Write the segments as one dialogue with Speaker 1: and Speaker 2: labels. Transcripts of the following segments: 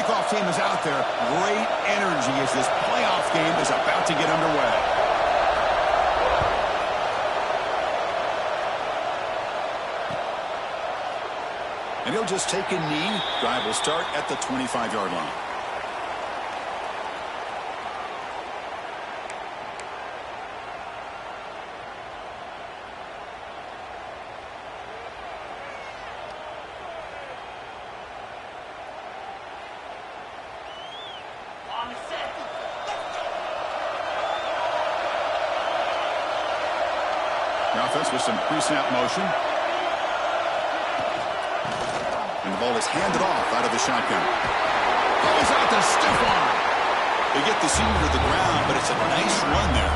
Speaker 1: kickoff team is out there. Great energy as this playoff game is about to get underway. And he'll just take a knee. Drive will start at the 25-yard line. The offense with some pre-snap motion. And the ball is handed off out of the shotgun. Goes out to stiff arm. They get the senior to the ground, but it's a nice run there.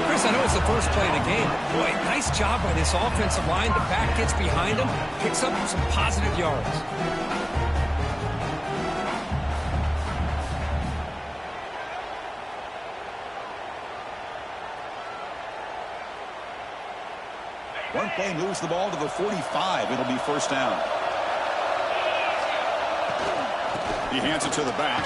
Speaker 2: Chris, I know it's the first play of the game, but boy, nice job by this offensive line. The back gets behind him, picks up some positive yards.
Speaker 1: One play moves the ball to the 45. It'll be first down. He hands it to the back.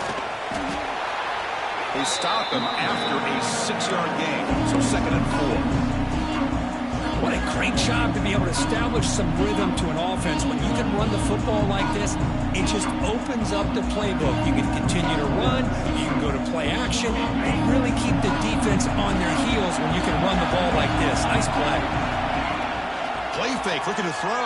Speaker 1: They stop him after a 6-yard gain, so 2nd and 4.
Speaker 2: What a great job to be able to establish some rhythm to an offense. When you can run the football like this, it just opens up the playbook. You can continue to run, you can go to play action, and really keep the defense on their heels when you can run the ball like this. Nice play.
Speaker 1: Play fake, looking to throw.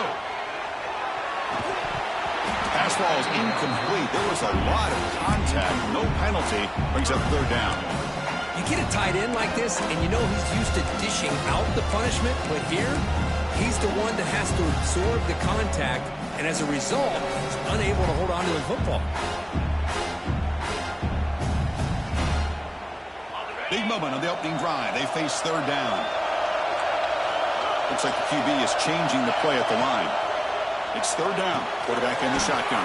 Speaker 1: Pass ball is incomplete. There was a lot of contact. No penalty. Brings up 3rd down.
Speaker 2: You get a tight end like this, and you know he's used to dishing out the punishment, but here, he's the one that has to absorb the contact, and as a result, he's unable to hold on to the football.
Speaker 1: Big moment on the opening drive. They face 3rd down. Looks like the QB is changing the play at the line. It's 3rd down. Quarterback in the shotgun.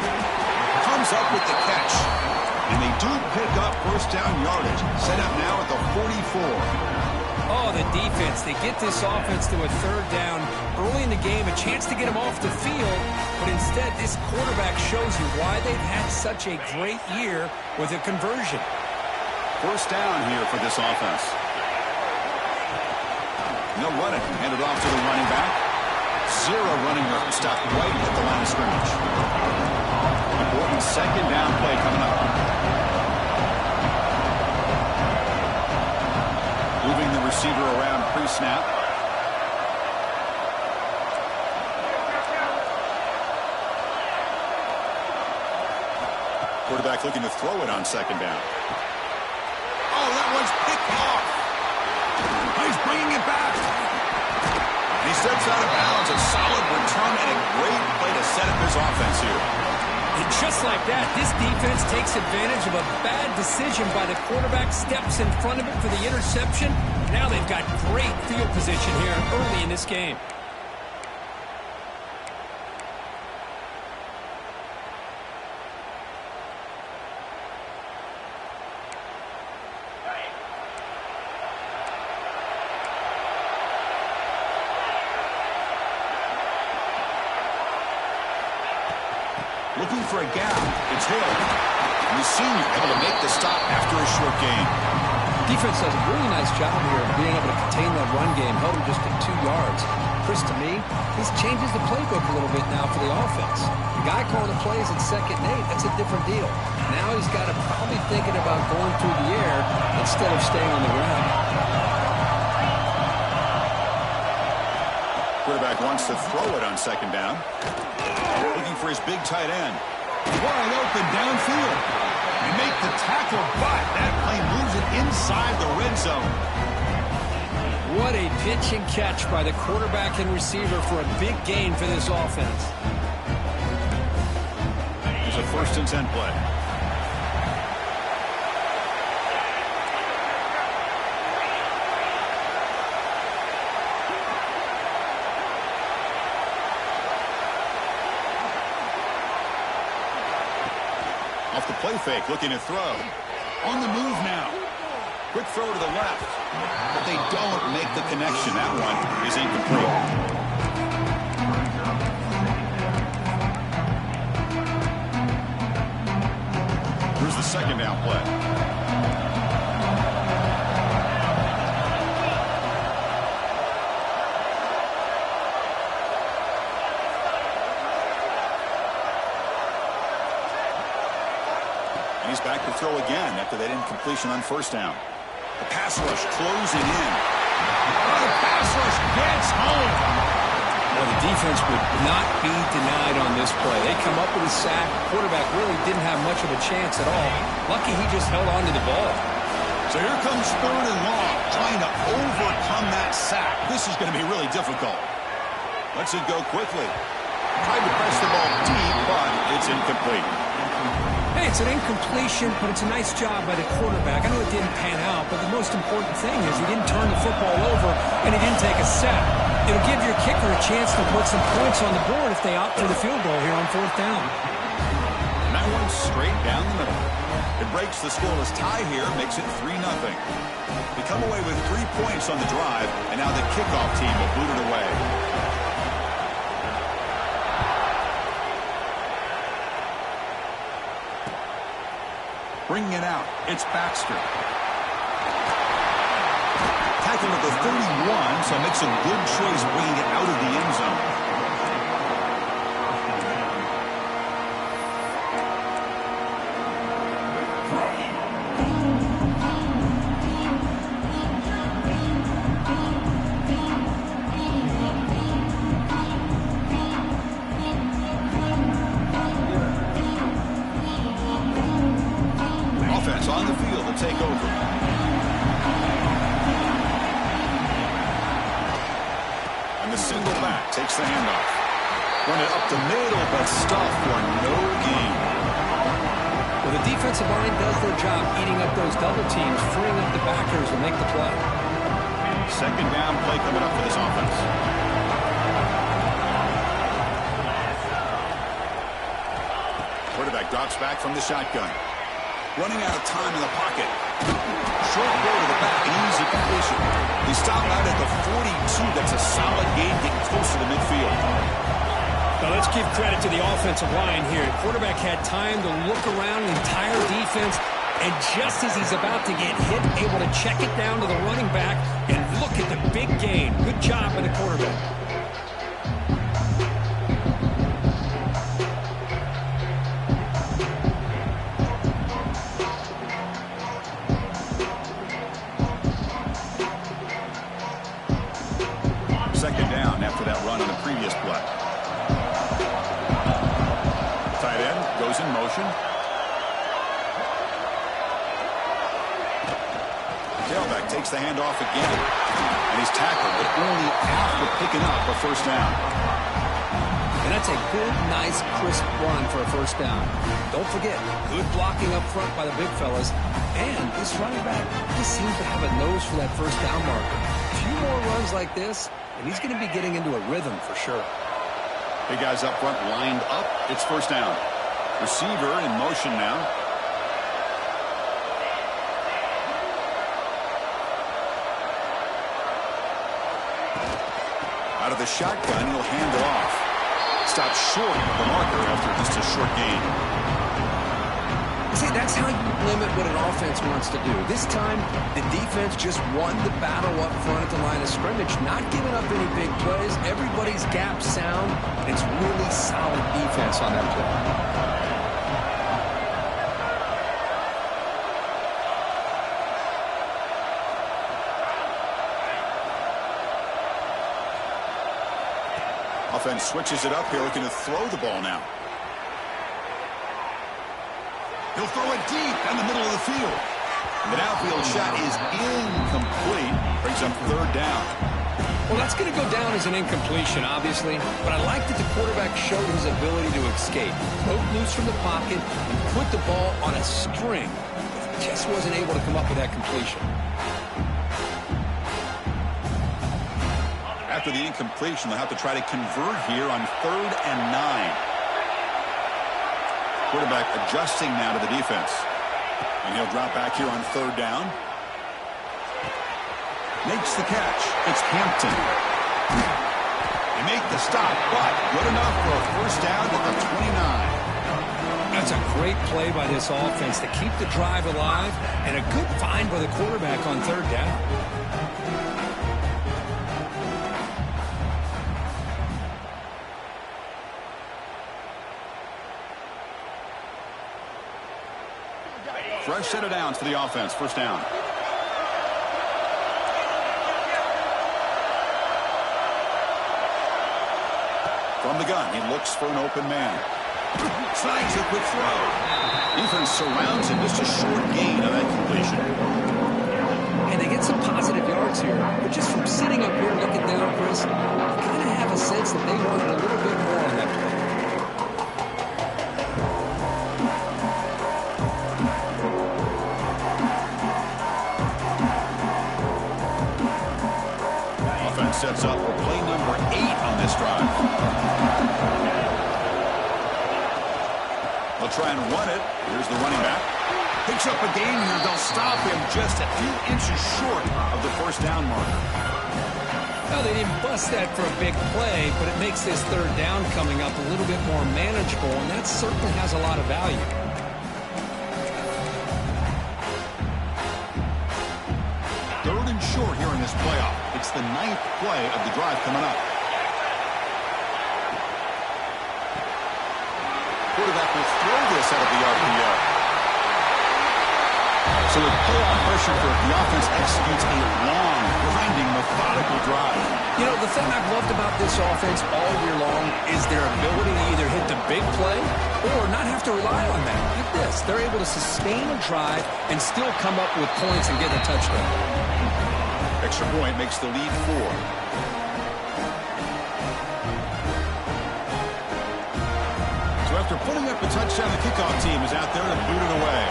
Speaker 1: Comes up with the catch. And they do pick up first down yardage. Set up now at the 44.
Speaker 2: Oh, the defense. They get this offense to a 3rd down. Early in the game, a chance to get them off the field. But instead, this quarterback shows you why they've had such a great year with a conversion.
Speaker 1: First down here for this offense. No running. Handed off to the running back. 0 running room. Stopped right at the line of scrimmage. Important 2nd down play coming up. Moving the receiver around pre-snap. Quarterback looking to throw it on 2nd down. Oh, that one's picked off. He's bringing it back. And he steps out of bounds. A solid return and a great play to set up his offense here.
Speaker 2: And just like that, this defense takes advantage of a bad decision by the quarterback, steps in front of it for the interception. Now they've got great field position here early in this game.
Speaker 1: Looking for a gap. It's Hill. And the senior able to make the stop after a short gain.
Speaker 2: Defense does a really nice job here of being able to contain that run game. Held him just at 2 yards. Chris, to me, this changes the playbook a little bit now for the offense. The guy calling the plays at 2nd and 8, that's a different deal. Now he's got to probably thinking about going through the air instead of staying on the ground.
Speaker 1: Quarterback wants to throw it on 2nd down. Looking for his big tight end. Wide open downfield. They make the tackle, but that play moves it inside the red zone.
Speaker 2: What a pitch and catch by the quarterback and receiver for a big gain for this offense.
Speaker 1: It's a 1st and 10 play. Off the play fake, looking to throw. On the move now. Quick throw to the left. But they don't make the connection. That one is incomplete. Here's the second down play. And he's back to throw again after that incompletion on first down. The pass rush closing in. Oh, the pass rush gets home.
Speaker 2: Well, the defense would not be denied on this play. They come up with a sack. The quarterback really didn't have much of a chance at all. Lucky he just held on to the ball.
Speaker 1: So here comes third and long, trying to overcome that sack. This is going to be really difficult. Lets it go quickly. Tried to press the ball deep, but it's incomplete.
Speaker 2: Hey, it's an incompletion, but it's a nice job by the quarterback. I know it didn't pan out, but the most important thing is he didn't turn the football over and he didn't take a sack. It'll give your kicker a chance to put some points on the board if they opt for the field goal here on fourth down.
Speaker 1: And that one's straight down the middle. It breaks the scoreless tie here, makes it 3-0. They come away with 3 points on the drive, and now the kickoff team will boot it away. Bringing it out, it's Baxter. Tackled at the 31, so makes a good choice bringing it out of the end zone. Offense on the field to take over. And the single back takes the handoff. Run it up the middle, but stuffed for no gain.
Speaker 2: Well, the defensive line does their job eating up those double teams, freeing up the backers to make the play.
Speaker 1: Second down play coming up for this offense. Quarterback drops back from the shotgun. Running out of time in the pocket. Short throw to the back, an easy completion. He stopped out at the 42. That's a solid gain, getting closer to midfield.
Speaker 2: Now let's give credit to the offensive line here. The quarterback had time to look around the entire defense, and just as he's about to get hit, able to check it down to the running back, and look at the big gain. Good job by the quarterback.
Speaker 1: Second down after that run on the previous play. Tight end goes in motion. Tailback takes the handoff again. And he's tackled, but only after picking up a first down.
Speaker 2: And that's a good, nice, crisp run for a first down. Don't forget, good blocking up front by the big fellas. And this running back just seems to have a nose for that first down marker. A few more runs like this, and he's going to be getting into a rhythm for sure.
Speaker 1: Big guys up front lined up. It's first down. Receiver in motion now. Out of the shotgun, he'll hand it off. Stops short of the marker after just a short gain.
Speaker 2: See, that's how you limit what an offense wants to do. This time, the defense just won the battle up front at the line of scrimmage, not giving up any big plays. Everybody's gap sound. It's really solid defense on that play.
Speaker 1: Offense switches it up here, looking to throw the ball now. He'll throw it deep down the middle of the field. The downfield shot is incomplete. Brings up third down.
Speaker 2: Well, that's going to go down as an incompletion, obviously. But I like that the quarterback showed his ability to escape. Broke loose from the pocket and put the ball on a string. Just wasn't able to come up with that completion.
Speaker 1: After the incompletion, they'll have to try to convert here on 3rd and 9. Quarterback adjusting now to the defense. And he'll drop back here on 3rd down. Makes the catch. It's Hampton. They make the stop, but good enough for a first down at the 29.
Speaker 2: Now That's a great play by this offense to keep the drive alive, and a good find by the quarterback on third down.
Speaker 1: Fresh set of downs for the offense. First down. From the gun, he looks for an open man. Slides a quick throw. Defense surrounds him. Just a short gain on that completion.
Speaker 2: And they get some positive yards here. But just from sitting up here looking down, Chris, you kind of have a sense that they wanted a little bit more on that play.
Speaker 1: Offense sets up for play number 8 on this drive. They'll try and run it. Here's the running back. Picks up a gain here. They'll stop him just a few inches short of the first down marker.
Speaker 2: Well, they didn't bust that for a big play, but it makes this third down coming up a little bit more manageable, and that certainly has a lot of value.
Speaker 1: Third and short here in this playoff. It's the 9th play of the drive coming up. Quarterback will throw this out of the RPO. So with playoff pressure for it, the offense executes a long, grinding, methodical drive.
Speaker 2: You know, the thing I've loved about this offense all year long is their ability to either hit the big play or not have to rely on that. Like this, they're able to sustain a drive and still come up with points and get a touchdown.
Speaker 1: Extra point makes the lead 4. After putting up a touchdown, the kickoff team is out there to boot it away.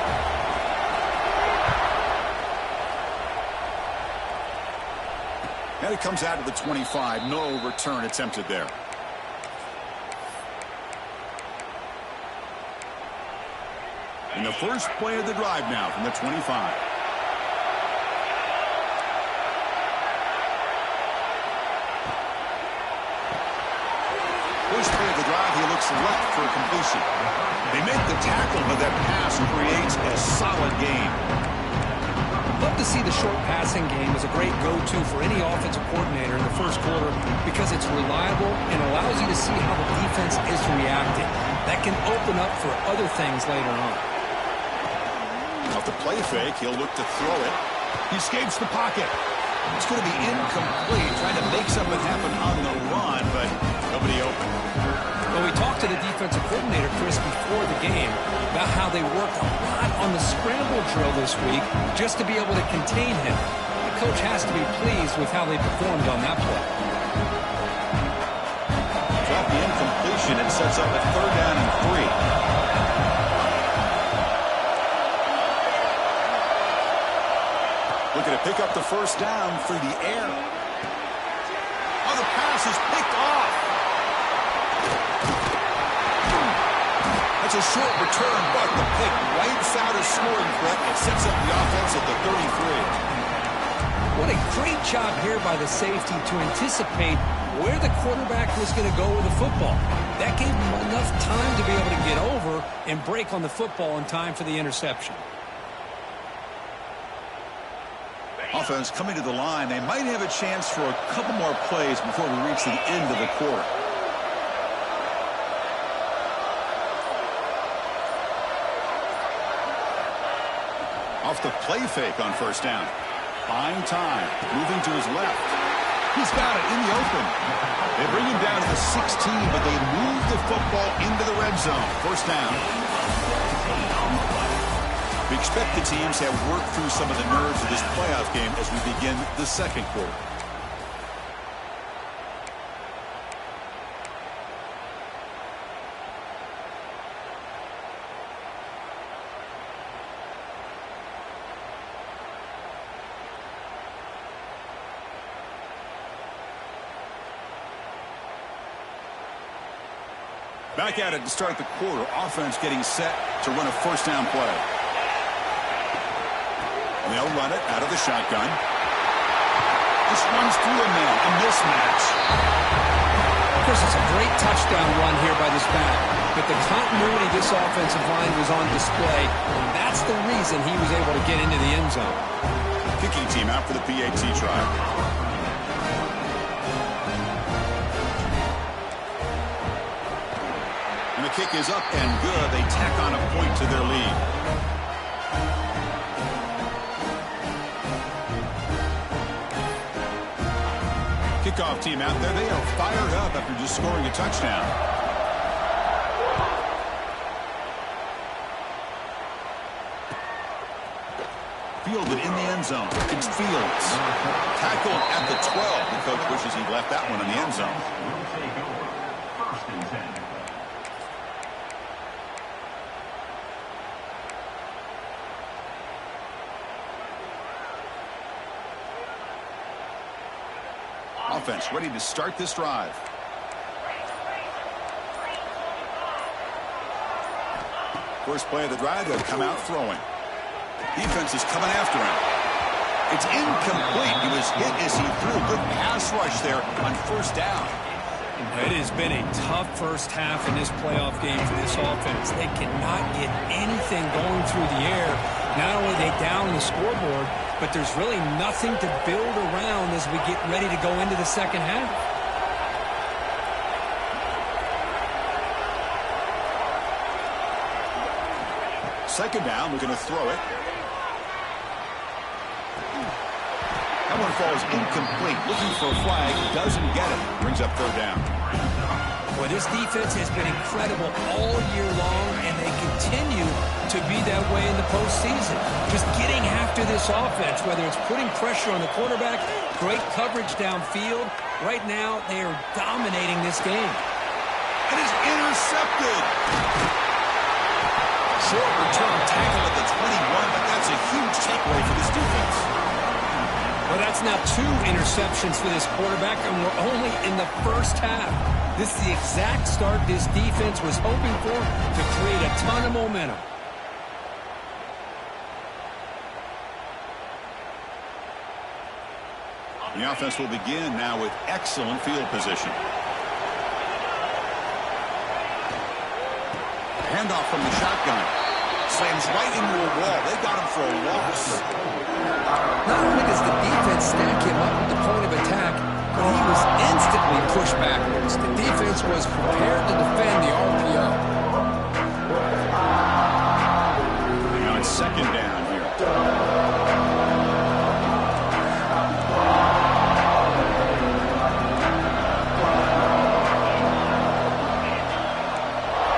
Speaker 1: And it comes out to the 25. No return attempted there. And the first play of the drive now from the 25. First play of the drive, he looks left for a completion. They make the tackle, but that pass creates a solid gain.
Speaker 2: Love to see the short passing game as a great go-to for any offensive coordinator in the first quarter because it's reliable and allows you to see how the defense is reacting. That can open up for other things later on.
Speaker 1: Off the play fake, he'll look to throw it. He escapes the pocket. It's going to be incomplete, trying to make something happen on the run, but nobody open.
Speaker 2: Well, we talked to the defensive coordinator, Chris, before the game about how they worked a lot on the scramble drill this week just to be able to contain him. The coach has to be pleased with how they performed on that play.
Speaker 1: Drop the incompletion. It sets up a third down and 3. Looking to pick up the first down through the air. Oh, the pass is picked off. That's a short return, but the pick wipes out a scoring threat and sets up the offense at the 33.
Speaker 2: What a great job here by the safety to anticipate where the quarterback was going to go with the football. That gave him enough time to be able to get over and break on the football in time for the interception.
Speaker 1: Offense coming to the line. They might have a chance for a couple more plays before we reach the end of the quarter. Off the play fake on first down. Buying time. Moving to his left. He's got it in the open. They bring him down to the 16, but they move the football into the red zone. First down. We expect the teams have worked through some of the nerves of this playoff game as we begin the second quarter. Back at it to start the quarter. Offense getting set to run a first down play. And they'll run it out of the shotgun. Just runs through a man. A mismatch.
Speaker 2: Chris, it's a great touchdown run here by this back. But the continuity this offensive line was on display, and that's the reason he was able to get into the end zone.
Speaker 1: Kicking team out for the PAT try. And the kick is up and good. They tack on a point to their lead. Kickoff team out there. They are fired up after just scoring a touchdown. Fielded in the end zone. It's Fields. Tackled at the 12. The coach wishes he left that one in the end zone. Offense ready to start this drive. First play of the drive, they'll come out throwing. Defense is coming after him. It's incomplete. He was hit as he threw. Good pass rush there on first down.
Speaker 2: It has been a tough first half in this playoff game for this offense. They cannot get anything going through the air. Not only are they down the scoreboard, but there's really nothing to build around as we get ready to go into the second half.
Speaker 1: Second down, we're going to throw it. That one falls incomplete. Looking for a flag, doesn't get it. Brings up third down.
Speaker 2: Well, this defense has been incredible all year long, and they continue to be that way in the postseason. Just getting after this offense, whether it's putting pressure on the quarterback, great coverage downfield. Right now, they are dominating this game.
Speaker 1: It is intercepted. Short return tackle at the 21, but that's a huge takeaway for this defense.
Speaker 2: Well, that's now 2 interceptions for this quarterback, and we're only in the first half. This is the exact start this defense was hoping for to create a ton of momentum.
Speaker 1: The offense will begin now with excellent field position. Handoff from the shotgun. Slams right into a wall. They got him for a loss.
Speaker 2: Not only does the defense stack him up at the point of attack, but he was instantly pushed backwards. The defense was prepared to defend the RPO.
Speaker 1: Now it's second down here.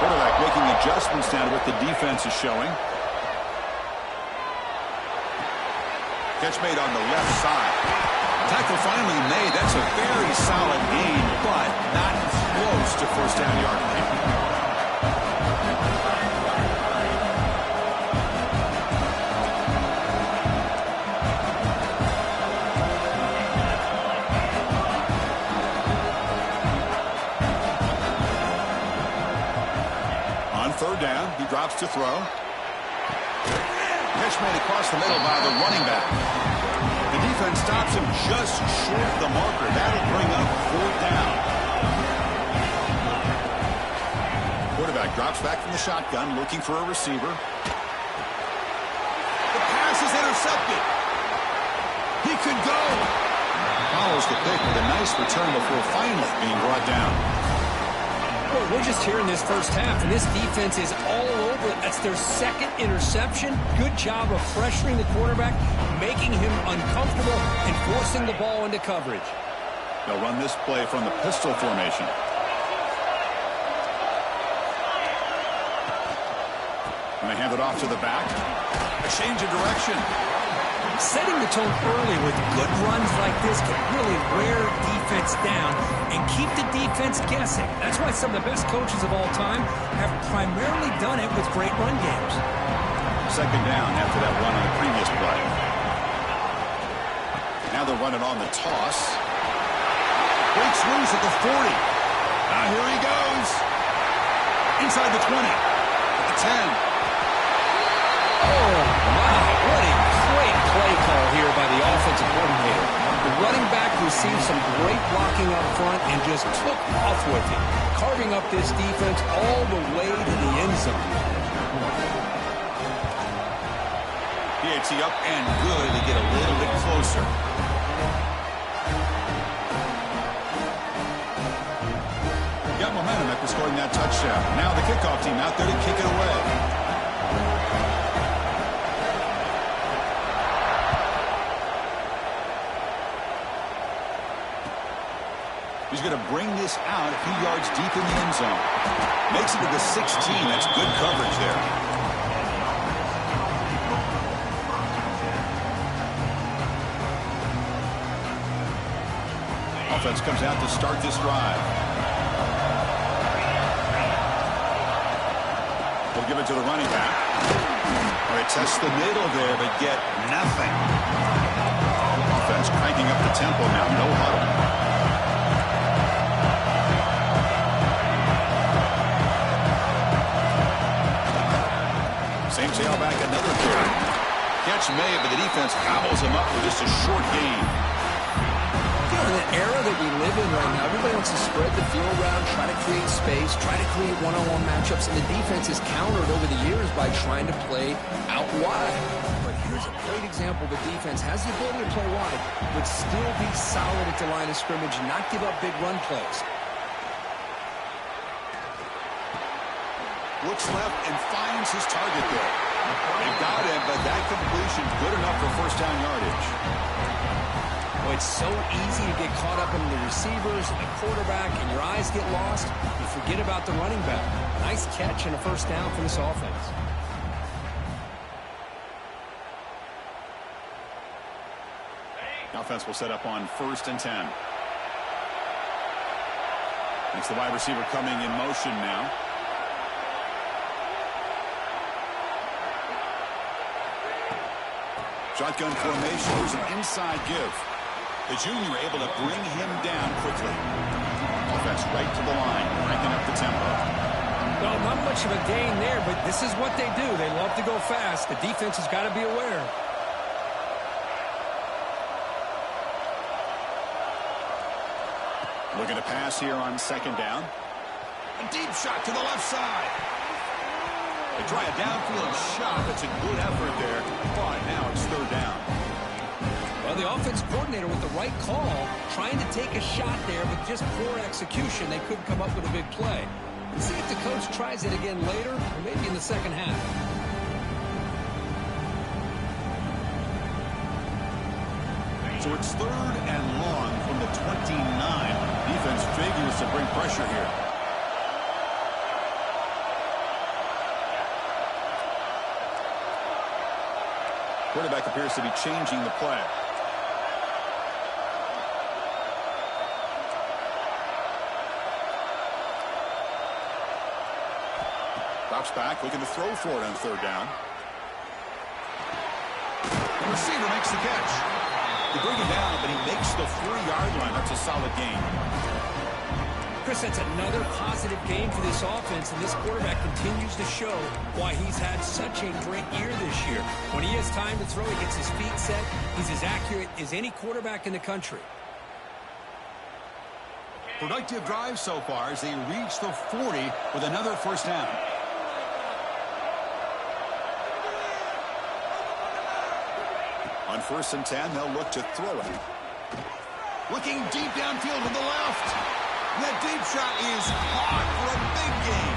Speaker 1: Quarterback making adjustments now to what the defense is showing. Catch made on the left side. Tackle finally made. That's a very solid gain, but not close to first down yardage. On third down, he drops to throw. Catch made across the middle by the running back. The defense stops him just short of the marker. That'll bring up fourth down. Quarterback drops back from the shotgun, looking for a receiver. The pass is intercepted. He could go. Follows the pick with a nice return before finally being brought down.
Speaker 2: Well, we're just here in this first half, and this defense is all over. That's their second interception. Good job of pressuring the quarterback, making him uncomfortable, and forcing the ball into coverage.
Speaker 1: They'll run this play from the pistol formation. And they hand it off to the back. A change of direction.
Speaker 2: Setting the tone early with good runs like this can really wear defense down and keep the defense guessing. That's why some of the best coaches of all time have primarily done it with great run games.
Speaker 1: Second down after that run on the previous play. Now they'll run it on the toss. Breaks loose at the 40. Now here he goes. Inside the 20. At the 10.
Speaker 2: Oh, my. What a great play call here by the offensive coordinator. The running back received some great blocking up front and just took off with it, carving up this defense all the way to the end zone.
Speaker 1: PAT up and good to get a little bit closer. Got momentum after scoring that touchdown. Now the kickoff team out there to kick it away. He's going to bring this out a few yards deep in the end zone. Makes it to the 16. That's good coverage there. Offense comes out to start this drive. They'll give it to the running back. All right, test the middle there, but get nothing. Offense cranking up the tempo now. No huddle. Same tailback, another carry. Catch made, but the defense gobbles him up with just a short gain.
Speaker 2: You know, in the era that we live in right now, everybody wants to spread the field around, try to create space, try to create one-on-one matchups, and the defense is countered over the years by trying to play out wide. But here's a great example. The defense has the ability to play wide, but still be solid at the line of scrimmage and not give up big run plays.
Speaker 1: Looks left and finds his target there. They got him, but that completion good enough for first down yardage.
Speaker 2: Well, it's so easy to get caught up in the receivers and the quarterback, and your eyes get lost. You forget about the running back. Nice catch and a first down for this offense.
Speaker 1: The offense will set up on 1st and 10. It's the wide receiver coming in motion now. Shotgun formation. There's an inside give. The junior able to bring him down quickly. Offense right to the line, cranking up the tempo.
Speaker 2: Well, not much of a gain there, but this is what they do. They love to go fast. The defense has got to be aware.
Speaker 1: Looking to pass here on 2nd down. A deep shot to the left side. They try a downfield shot. It's a good effort there, but now it's 3rd down.
Speaker 2: Well, the offense coordinator with the right call, trying to take a shot there, but just poor execution. They couldn't come up with a big play. Let's see if the coach tries it again later, or maybe in the second half.
Speaker 1: So it's 3rd and long from the 29. Defense figures to bring pressure here. Quarterback appears to be changing the play. Drops back, looking to throw for it on 3rd down. The receiver makes the catch. They bring him down, but he makes the 3-yard line. That's a solid gain.
Speaker 2: Chris, that's another positive game for this offense, and this quarterback continues to show why he's had such a great year this year. When he has time to throw, he gets his feet set. He's as accurate as any quarterback in the country.
Speaker 1: Productive drive so far as they reach the 40 with another first down. On 1st and 10, they'll look to throw it. Looking deep downfield to the left. That deep shot is hot for a big gain.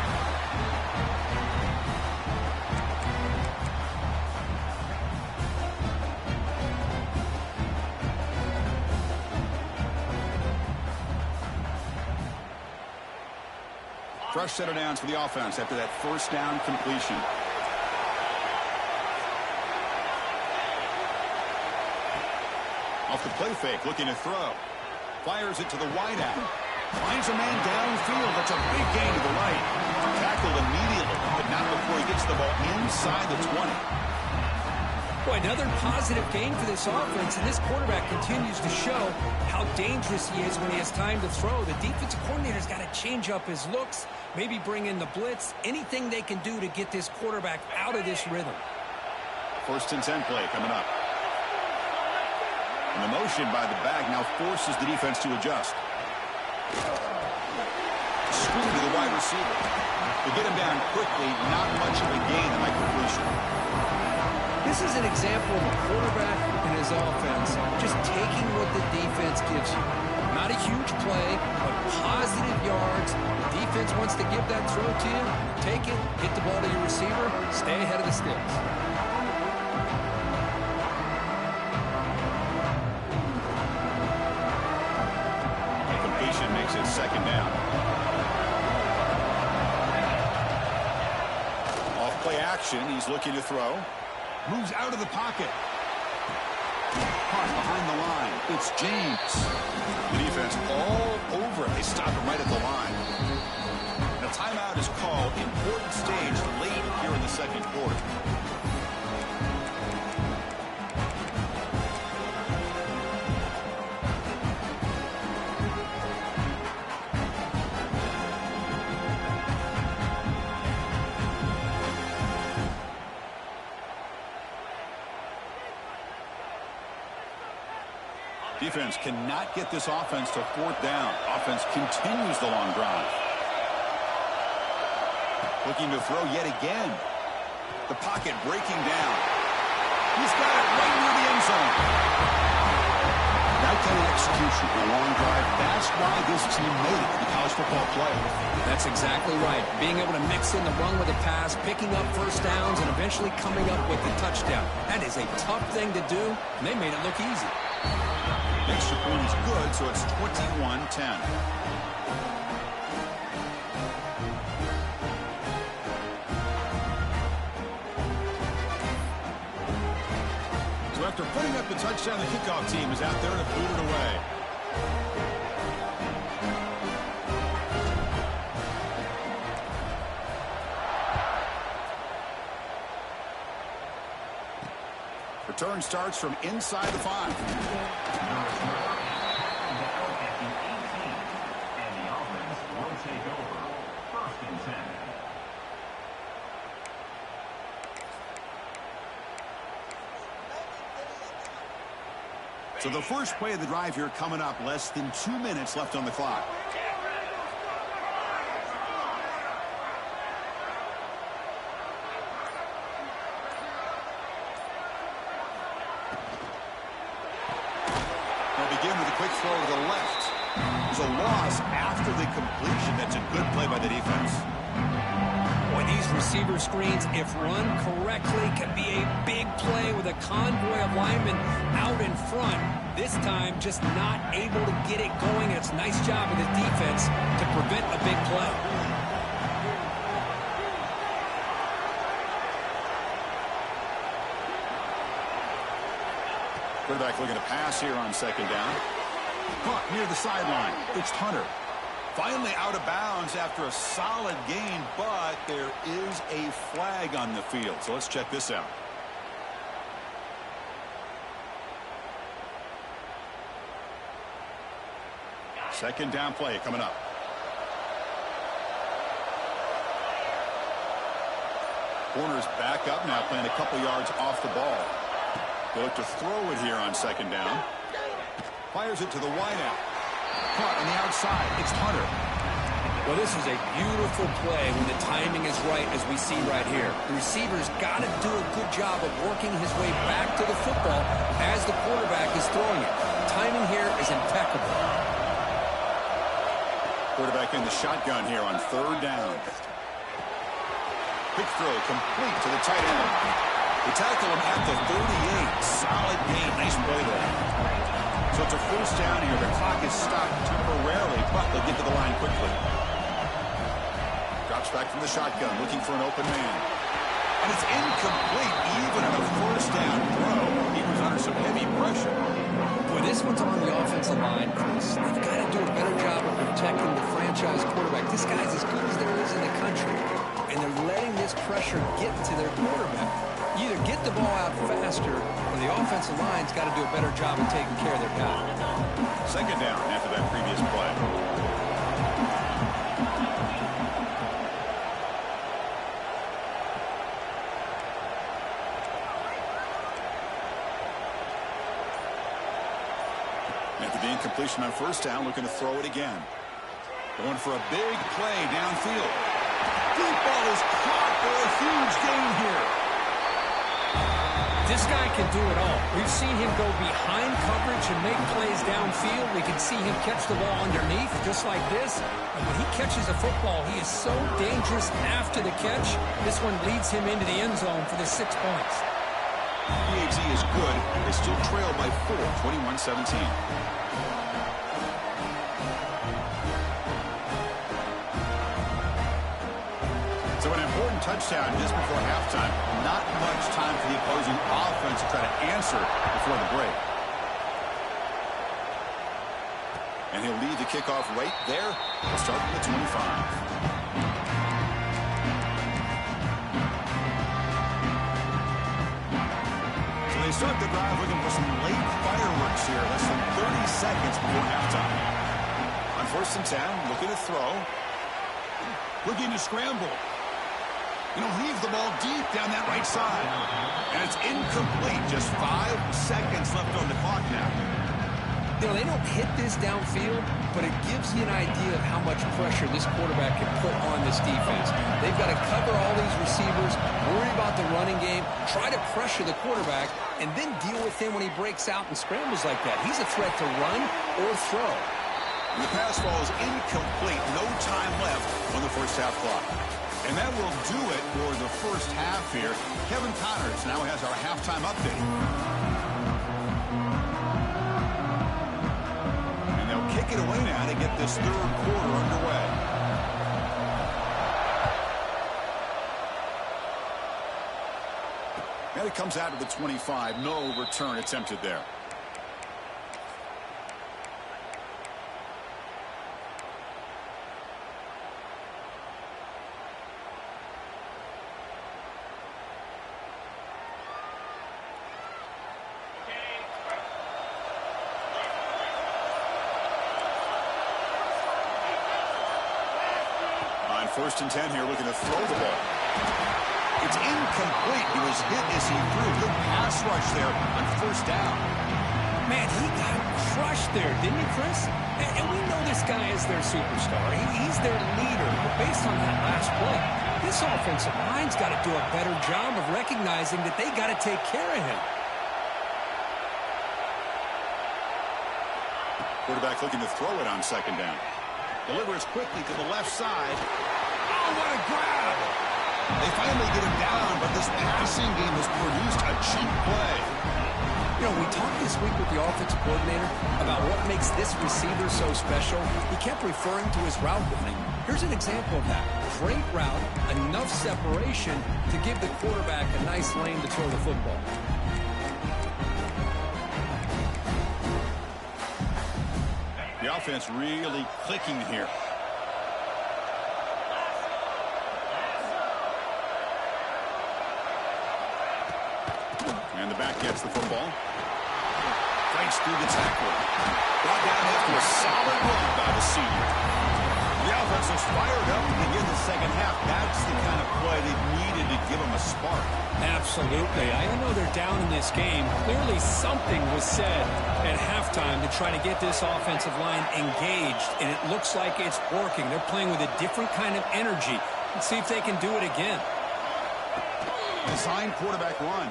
Speaker 1: Fresh set of downs for the offense after that first down completion. Off the play fake, looking to throw. Fires it to the wide out. Finds a man downfield. That's a big gain to the right. Tackled immediately, but not before he gets the ball inside the 20.
Speaker 2: Boy, another positive game for this offense, and this quarterback continues to show how dangerous he is when he has time to throw. The defensive coordinator's got to change up his looks, maybe bring in the blitz, anything they can do to get this quarterback out of this rhythm.
Speaker 1: 1st and 10 play coming up. And the motion by the back now forces the defense to adjust. Screen to the wide receiver. They get him down quickly. Not much of a gain on that completion.
Speaker 2: This is an example of a quarterback and his offense just taking what the defense gives you. Not a huge play, but positive yards. The defense wants to give that throw to you. Take it, get the ball to your receiver, stay ahead of the sticks.
Speaker 1: The completion makes it second down. Off play action, he's looking to throw. Moves out of the pocket. Caught behind the line. It's James. The defense all over it. They stop him right at the line. The timeout is called. Important stage late here in the second quarter. Defense cannot get this offense to fourth down. Offense continues the long drive. Looking to throw yet again. The pocket breaking down. He's got it right near the end zone. That kind of execution for a long drive, that's why this team made it to the college football playoff.
Speaker 2: That's exactly right. Being able to mix in the run with the pass, picking up first downs, and eventually coming up with the touchdown. That is a tough thing to do, and they made it look easy.
Speaker 1: Extra point is good, so it's 21-10. So after putting up the touchdown, the kickoff team is out there to boot it away. Return starts from inside the 5. So the first play of the drive here coming up, less than 2 minutes left on the clock. They'll begin with a quick throw to the left. There's a loss after the completion. That's a good play by the defense.
Speaker 2: Boy, these receiver screens, if run correctly, can be a big play with a convoy of linemen out in front. This time, just not able to get it going. It's a nice job of the defense to prevent a big play.
Speaker 1: Quarterback looking to pass here on second down. Caught near the sideline. It's Hunter. Finally out of bounds after a solid gain, but there is a flag on the field. So let's check this out. Second down play coming up. Corner's back up now, playing a couple yards off the ball. They look to throw it here on second down. Fires it to the wideout. Caught on the outside. It's Hunter.
Speaker 2: Well, this is a beautiful play when the timing is right, as we see right here. The receiver's got to do a good job of working his way back to the football as the quarterback is throwing it. Timing here is impeccable.
Speaker 1: Quarterback in the shotgun here on third down. Quick throw complete to the tight end. They tackle him at the 38. Solid gain. Nice play there. So it's a first down here. The clock is stopped temporarily, but they'll get to the line quickly. Drops back from the shotgun, looking for an open man. And it's incomplete, even on a first down throw. He was under some heavy pressure.
Speaker 2: Boy, this one's on the offensive line, Chris. They've got to do a better job of protecting the franchise quarterback. This guy's as good as there is in the country, and they're letting this pressure get to their quarterback. You either get the ball out faster, or the offensive line's got to do a better job of taking care of their guy.
Speaker 1: Second down after that previous play. After the incompletion on first down, looking to throw it again. Going for a big play downfield. Deep ball is caught for a huge gain here.
Speaker 2: This guy can do it all. We've seen him go behind coverage and make plays downfield. We can see him catch the ball underneath, just like this. And when he catches a football, he is so dangerous after the catch. This one leads him into the end zone for the 6 points.
Speaker 1: PAT is good. They still trail by 4, 21-17. So an important touchdown just before halftime. Not much time for the opposing offense to try to answer before the break. And he'll lead the kickoff right there. Starting at 25. They start the drive looking for some late fireworks here. Less than 30 seconds before halftime. On 1st and 10, looking to throw. Looking to scramble. Heave the ball deep down that right side. And it's incomplete. Just 5 seconds left on the clock now.
Speaker 2: They don't hit this downfield, but it gives you an idea of how much pressure this quarterback can put on this defense. They've got to cover all these receivers, worry about the running game, try to pressure the quarterback, and then deal with him when he breaks out and scrambles like that. He's a threat to run or throw.
Speaker 1: And the pass ball is incomplete. No time left on the first half clock. And that will do it for the first half here. Kevin Connors now has our halftime update. Kick it away now to get this 3rd quarter underway. And it comes out to the 25. No return attempted there. On 1st and 10 here, looking to throw the ball. It's incomplete. He was hit as he threw. Good pass rush there on 1st down.
Speaker 2: Man, he got crushed there, didn't he, Chris? And we know this guy is their superstar. He's their leader. But based on that last play, this offensive line's got to do a better job of recognizing that they got to take care of him.
Speaker 1: Quarterback looking to throw it on 2nd down. Delivers quickly to the left side. Oh, what a grab! They finally get him down, but this passing game has produced a cheap play.
Speaker 2: We talked this week with the offensive coordinator about what makes this receiver so special. He kept referring to his route running. Here's an example of that. Great route, enough separation to give the quarterback a nice lane to throw the football.
Speaker 1: The offense really clicking here. And the back gets the football. Fights through the tackle. Brought down after a solid run by the senior. The offense is fired up to begin the 2nd half. That's the kind of play they needed to give them a spark.
Speaker 2: Absolutely. I know they're down in this game. Clearly something was said at halftime to try to get this offensive line engaged, and it looks like it's working. They're playing with a different kind of energy. Let's see if they can do it again.
Speaker 1: Design quarterback run.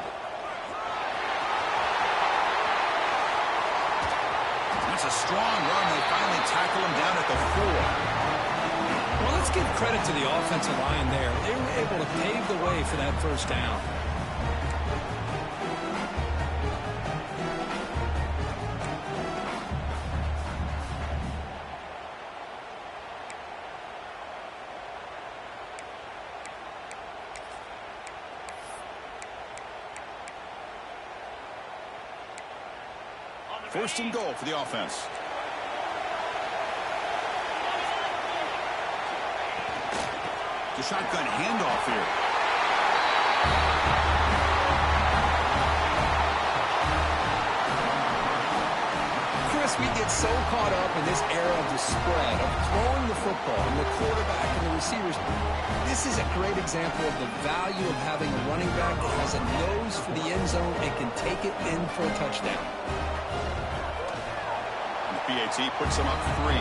Speaker 1: That's a strong run. They finally tackle him down at the 4.
Speaker 2: Well, let's give credit to the offensive line there. They were able to pave the way for that 1st down.
Speaker 1: First and goal for the offense. The shotgun handoff here.
Speaker 2: Chris, we get so caught up in this era of the spread, of throwing the football, and the quarterback and the receivers. This is a great example of the value of having a running back that has a nose for the end zone and can take it in for a touchdown.
Speaker 1: PAT puts them up 3.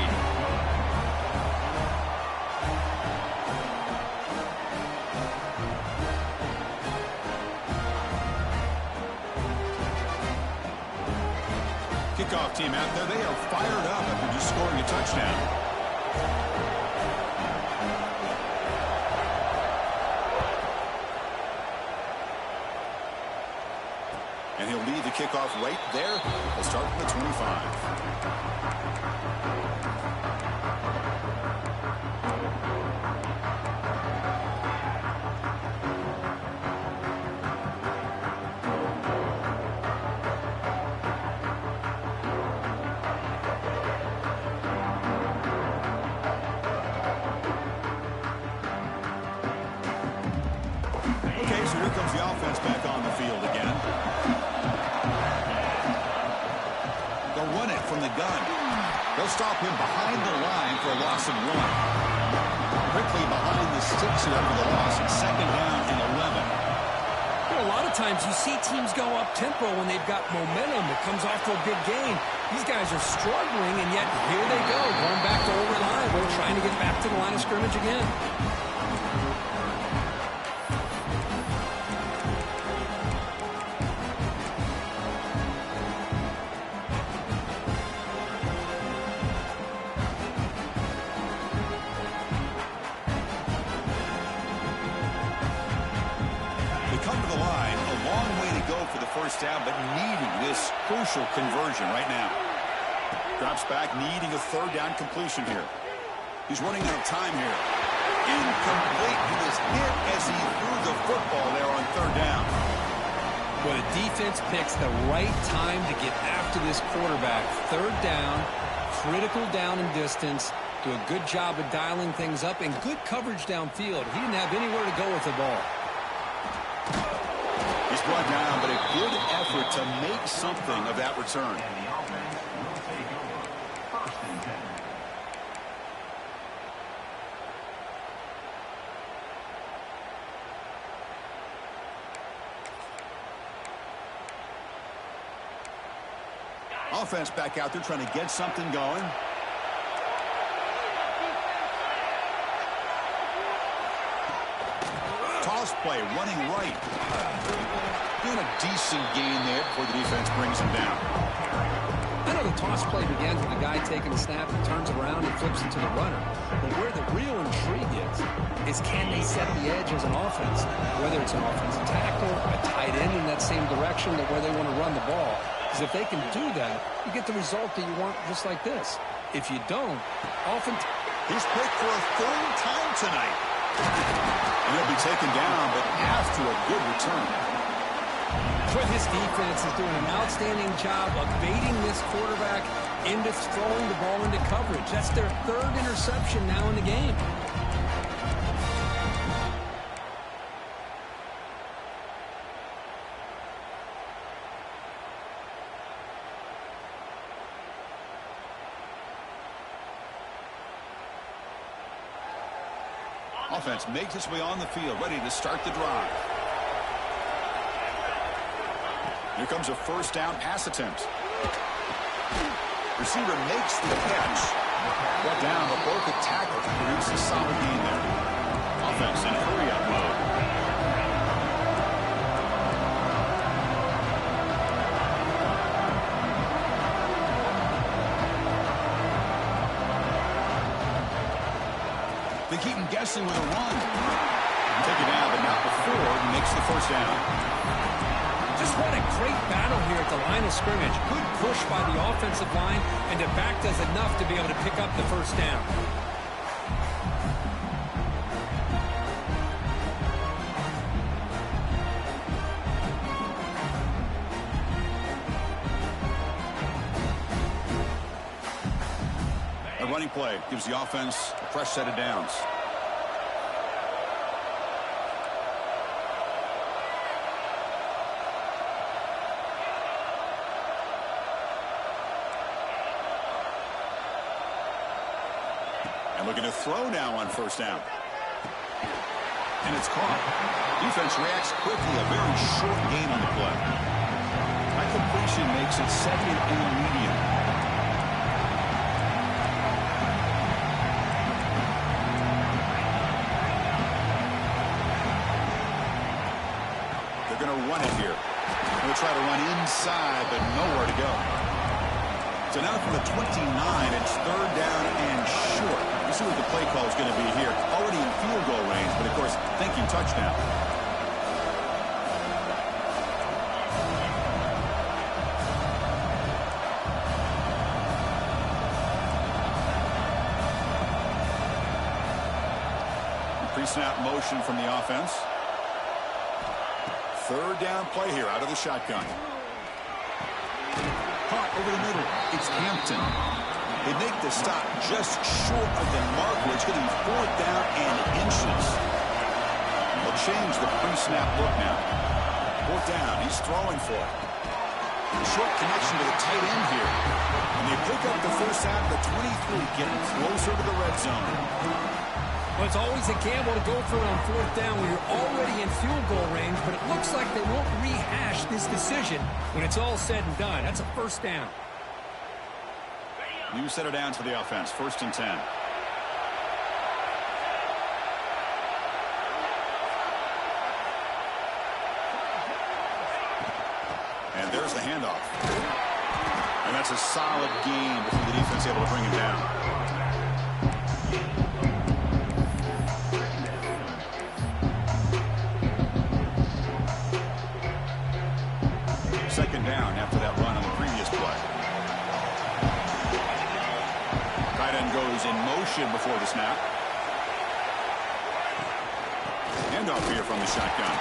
Speaker 1: Kickoff team out there. They are fired up after just scoring a touchdown. And he'll lead the kickoff right there. They'll start from the 25. Okay, so here comes the offense back on the field again. They'll run it from the gun. They'll stop him behind the line for a loss of 1. Quickly behind the sticks here for the loss. It's 2nd down and 11.
Speaker 2: Well, a lot of times you see teams go up-tempo when they've got momentum. It comes off to a big gain. These guys are struggling, and yet here they go, going back to old reliable, trying to get back to the line of scrimmage again.
Speaker 1: Come to the line, a long way to go for the first down, but needing this crucial conversion right now. Drops back, needing a 3rd down completion here. He's running out of time here. Incomplete. He was hit as he threw the football there on 3rd down.
Speaker 2: Well, the defense picks the right time to get after this quarterback. 3rd down, critical down and distance. Do a good job of dialing things up and good coverage downfield. He didn't have anywhere to go with the ball.
Speaker 1: He's brought down, but a good effort to make something of that return. Offense back out there trying to get something going. Toss play, running right. Doing a decent gain there before the defense brings him down.
Speaker 2: I know the toss play begins with the guy taking the snap and turns around and flips it to the runner. But where the real intrigue is can they set the edge as an offense? Whether it's an offensive tackle, a tight end in that same direction, that where they want to run the ball. Because if they can do that, you get the result that you want just like this. If you don't, often...
Speaker 1: He's picked for a 3rd time tonight. And he'll be taken down, but after a good return.
Speaker 2: But this defense is doing an outstanding job of baiting this quarterback into throwing the ball into coverage. That's their 3rd interception now in the game.
Speaker 1: Offense makes its way on the field, ready to start the drive. Here comes a 1st down pass attempt. Receiver makes the catch. Brought down, but both the tackles produce a solid gain there. Offense in hurry-up mode. They keep him guessing with a run. Take it down, but not before he makes the 1st down.
Speaker 2: Just what a great battle here at the line of scrimmage. Good push by the offensive line, and the back does enough to be able to pick up the 1st down.
Speaker 1: A running play gives the offense a fresh set of downs. And looking to throw now on 1st down. And it's caught. Defense reacts quickly. A very short gain on the play. That completion makes it 2nd and medium. run it here. They'll try to run inside, but nowhere to go. So now from the 29, it's third down and short. You see what the play call is going to be here. Already in field goal range, but of course, thinking touchdown. Pre-snap motion from the offense. Third down play here out of the shotgun. Caught over the middle. It's Hampton. They make the stop just short of the mark, where it's going to be fourth down and inches. They'll change the pre-snap look now. Fourth down. He's throwing for it. Short connection to the tight end here. And they pick up the first half of the 23, getting closer to the red zone.
Speaker 2: Well, it's always a gamble to go for it on fourth down when you're already in field goal range, but it looks like they won't rehash this decision when it's all said and done. That's a first down.
Speaker 1: New set of downs for the offense. First and 10. And there's the handoff. And that's a solid gain before the defense able to bring him down. Second down after that run on the previous play. Tight end goes in motion before the snap. Handoff here from the shotgun.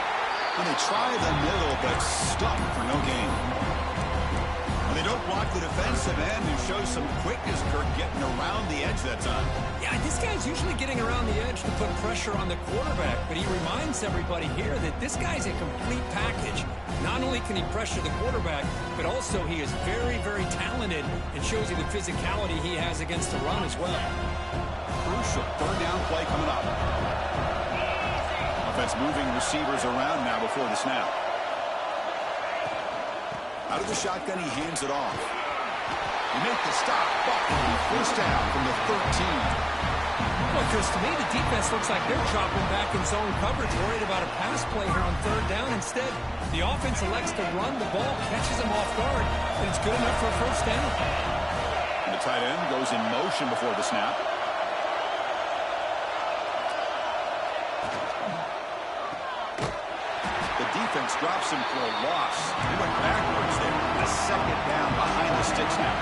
Speaker 1: And they try the middle, but stuck for no gain. Well, they don't block the defensive end, who shows some quickness, Kirk, getting around the edge that time.
Speaker 2: Yeah, this guy's usually getting around the edge to put pressure on the quarterback, but he reminds everybody here that this guy's a complete package. Not only can he pressure the quarterback, but also he is very, very talented and shows you the physicality he has against the run as well.
Speaker 1: Crucial third down play coming up. Offense moving receivers around now before the snap. Out of the shotgun, he hands it off. They make the stop, but first down from the 13.
Speaker 2: Well, Chris, to me, the defense looks like they're dropping back in zone coverage, worried about a pass play here on third down. Instead, the offense elects to run the ball, catches them off guard, and it's good enough for a first down.
Speaker 1: And the tight end goes in motion before the snap. The defense drops him for a loss. They went backwards there. A second down behind the sticks now.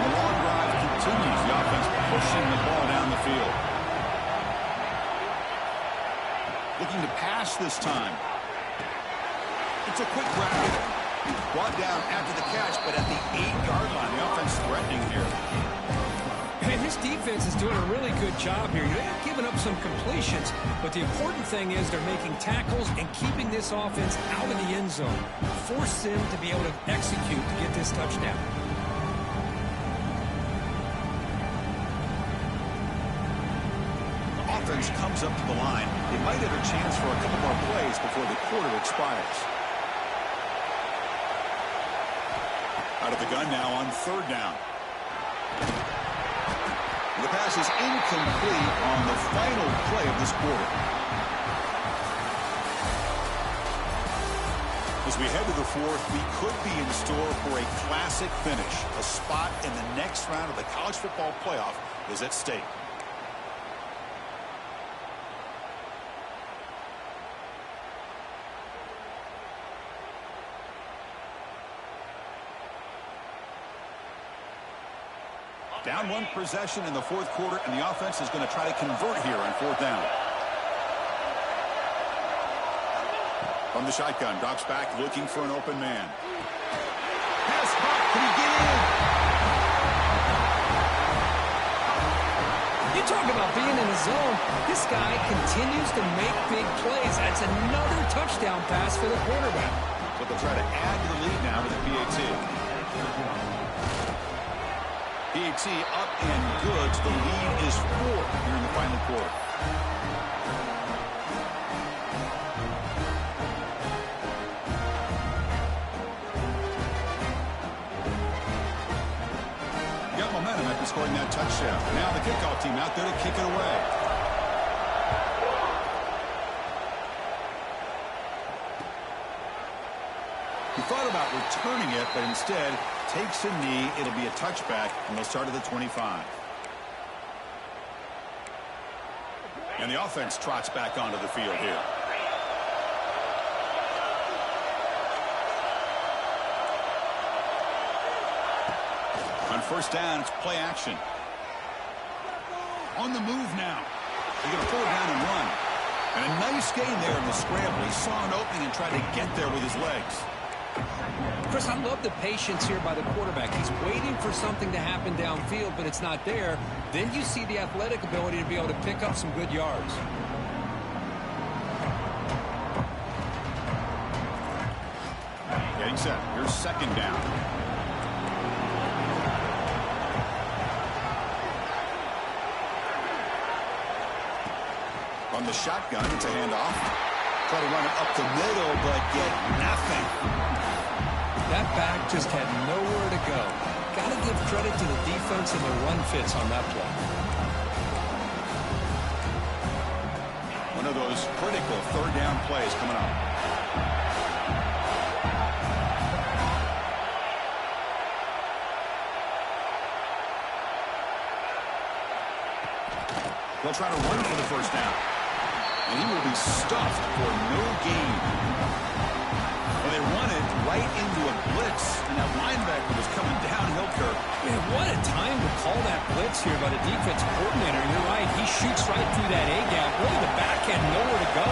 Speaker 1: The long drive continues. The offense pushing the ball down the field. Looking to pass this time. It's a quick grab. Brought down after the catch, but at the 8-yard line. The offense threatening here.
Speaker 2: And this defense is doing a really good job here. They're giving up some completions, but the important thing is they're making tackles and keeping this offense out of the end zone. Force them to be able to execute to get this touchdown.
Speaker 1: The offense comes up to the line. They might have a chance for a couple more plays before the quarter expires. Out of the gun now on third down. The pass is incomplete on the final play of this quarter. As we head to the fourth, we could be in store for a classic finish. A spot in the next round of the college football playoff is at stake. Down one possession in the fourth quarter, and the offense is going to try to convert here on fourth down. From the shotgun, drops back looking for an open man. Pass caught. Can he get in?
Speaker 2: You talk about being in the zone. This guy continues to make big plays. That's another touchdown pass for the quarterback.
Speaker 1: But they'll try to add to the lead now with the PAT. PAT up and good. The lead is 4 here in the final quarter. Got momentum after scoring that touchdown. Now the kickoff team out there to kick it away. thought about returning it, but instead takes a knee. It'll be a touchback, and they'll start at the 25. And the offense trots back onto the field here. On first down, it's play action. On the move now. They're going to pull it down and run. And a nice gain there in the scramble. He saw an opening and tried to get there with his legs.
Speaker 2: Chris, I love the patience here by the quarterback. He's waiting for something to happen downfield, but it's not there. Then you see the athletic ability to be able to pick up some good yards.
Speaker 1: Getting set. Here's second down. On the shotgun, it's a handoff. Try to run it up the middle, but get nothing.
Speaker 2: That back just had nowhere to go. Got to give credit to the defense and their run fits on that play.
Speaker 1: One of those critical third down plays coming up. They'll try to run for the first down. And he will be stuffed for no gain. Well, they run it right into a blitz, and that linebacker was coming downhill, Kirk.
Speaker 2: Man, what a time to call that blitz here by the defensive coordinator. You're right, he shoots right through that A-gap. Really, the back had nowhere to go.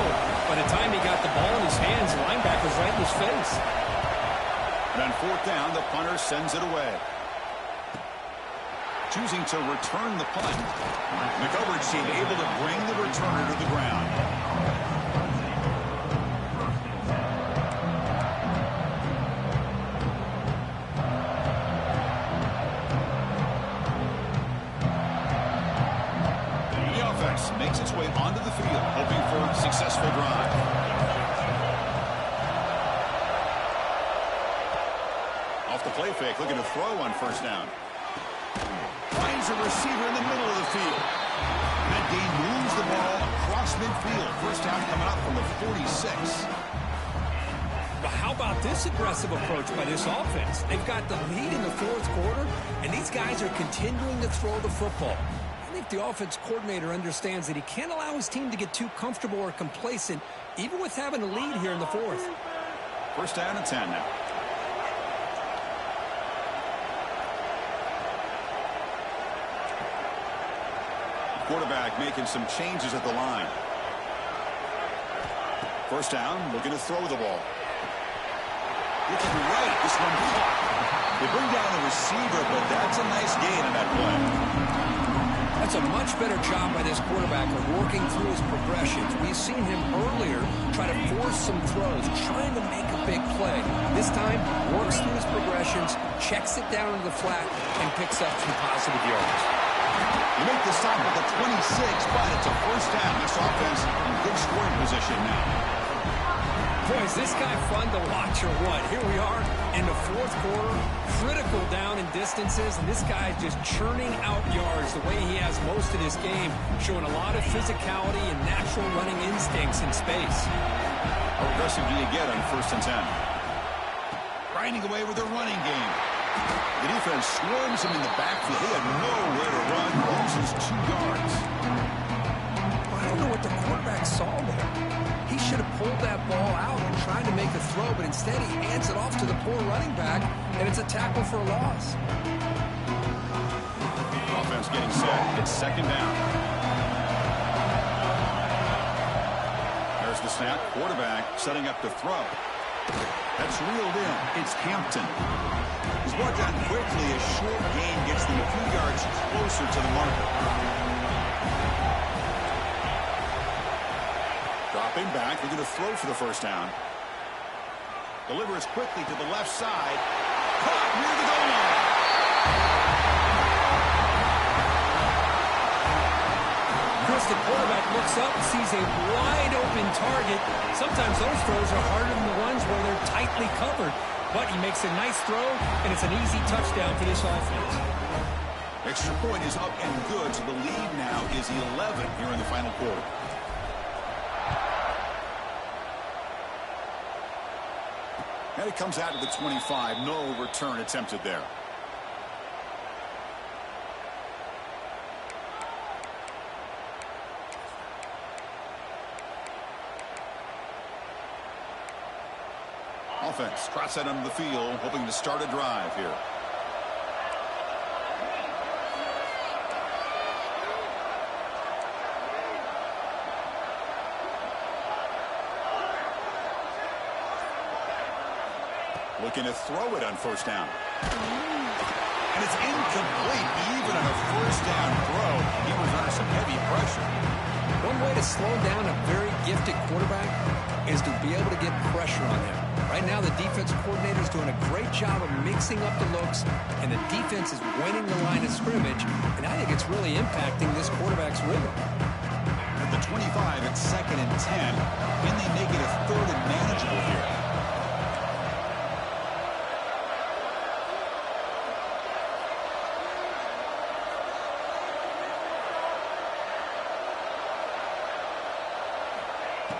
Speaker 2: By the time he got the ball in his hands, the linebacker's right in his face.
Speaker 1: And on fourth down, the punter sends it away. Choosing to return the punt. The coverage team able to bring the returner to the ground. The offense makes its way onto the field, hoping for a successful drive. Off the play fake, looking to throw on first down. Finds a receiver in the middle of the field. That gain moves the ball across midfield. First down coming up from the 46.
Speaker 2: But how about this aggressive approach by this offense? They've got the lead in the fourth quarter, and these guys are continuing to throw the football. I think the offense coordinator understands that he can't allow his team to get too comfortable or complacent, even with having a lead here in the fourth.
Speaker 1: First down and 10 now. Quarterback making some changes at the line. First down, looking to throw the ball. Looking right, this one caught. They bring down the receiver, but that's a nice gain in that play.
Speaker 2: That's a much better job by this quarterback of working through his progressions. We've seen him earlier try to force some throws, trying to make a big play. This time, works through his progressions, checks it down into the flat, and picks up some positive yards.
Speaker 1: You make the stop at the 26, but it's a first down. This offense in good scoring position now.
Speaker 2: Boy, is this guy fun to watch or what? Here we are in the fourth quarter, critical down in distances, and this guy is just churning out yards the way he has most of this game, showing a lot of physicality and natural running instincts in space.
Speaker 1: How aggressive do you get on first and 10? Grinding away with their running game. The defense swarms him in the backfield. He had nowhere to run, loses 2 yards.
Speaker 2: I don't know what the quarterback saw there. He should have pulled that ball out and tried to make a throw, but instead he hands it off to the poor running back, and it's a tackle for a loss.
Speaker 1: Offense getting set. It's second down. There's the snap. Quarterback setting up to throw. That's reeled in. It's Hampton. He's brought down quickly. A short gain gets them a few yards closer to the marker. Dropping back. We're going to throw for the first down. Delivers quickly to the left side. Caught near the goal line.
Speaker 2: Chris, the quarterback looks up and sees a wide-open target. Sometimes those throws are harder than the ones where they're tightly covered. But he makes a nice throw, and it's an easy touchdown for this offense.
Speaker 1: Extra point is up and good, so the lead now is 11 here in the final quarter. And it comes out to the 25. No return attempted there. Offense, cross that onto the field, hoping to start a drive here. Looking to throw it on first down. And it's incomplete. Even on a first down throw, he was under some heavy pressure.
Speaker 2: One way to slow down a very gifted quarterback is to be able to get pressure on him. Right now, the defensive coordinator is doing a great job of mixing up the looks, and the defense is winning the line of scrimmage, and I think it's really impacting this quarterback's rhythm.
Speaker 1: At the 25, it's 2nd and 10. Can they make it a 3rd and manageable here?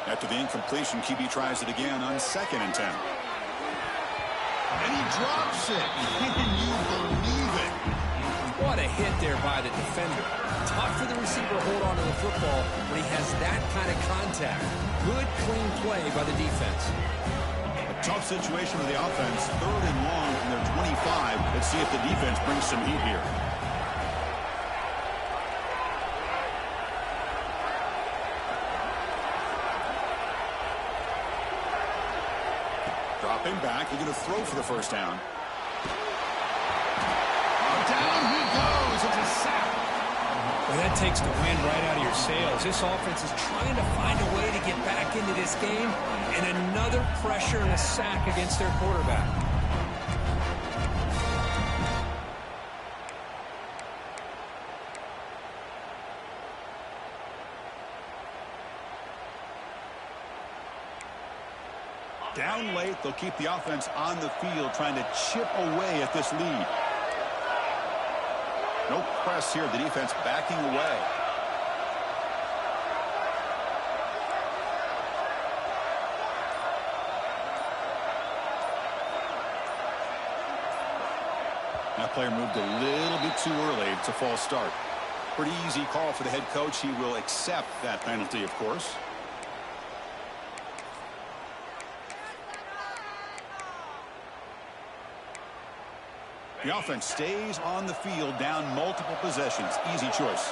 Speaker 1: After the incompletion, QB tries it again on 2nd and 10. And he drops it. Can you believe it?
Speaker 2: What a hit there by the defender. Tough for the receiver to hold on to the football when he has that kind of contact. Good, clean play by the defense.
Speaker 1: A tough situation for the offense. 3rd and long from their 25. Let's see if the defense brings some heat here. Dropping back, looking to throw for the first down. Down he goes. It's a sack.
Speaker 2: Well, that takes the wind right out of your sails. This offense is trying to find a way to get back into this game, and another pressure and a sack against their quarterback.
Speaker 1: Down late, they'll keep the offense on the field, trying to chip away at this lead. No press here. The defense backing away. That player moved a little bit too early. It's a false start. Pretty easy call for the head coach. He will accept that penalty, of course. The offense stays on the field, down multiple possessions. Easy choice.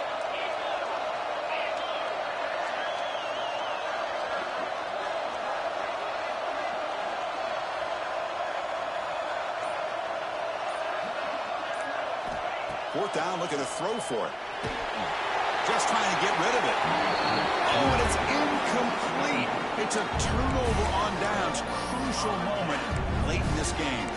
Speaker 1: Fourth down, looking to throw for it. Just trying to get rid of it. Oh, and it's incomplete. It's a turnover on downs. Crucial moment late in this game.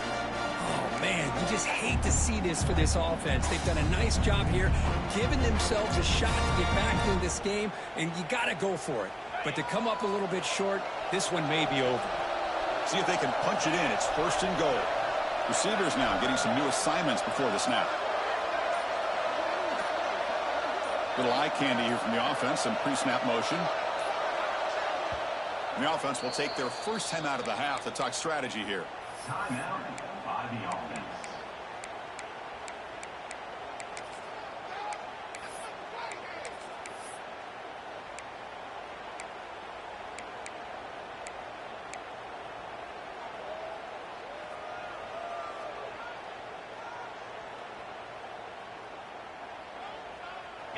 Speaker 2: Man, you just hate to see this for this offense. They've done a nice job here, giving themselves a shot to get back into this game, and you got to go for it. But to come up a little bit short, this one may be over.
Speaker 1: See if they can punch it in. It's 1st and goal. Receivers now getting some new assignments before the snap. Little eye candy here from the offense, some pre-snap motion. And the offense will take their first time out of the half to talk strategy here.
Speaker 3: Timeout by the offense.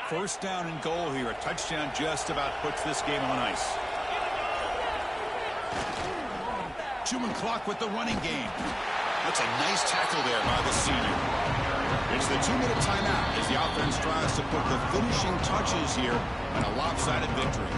Speaker 1: First down and goal here. A touchdown just about puts this game on ice. Chewing clock with the running game. That's a nice tackle there by the senior. It's the 2-minute timeout as the offense tries to put the finishing touches here on a lopsided victory.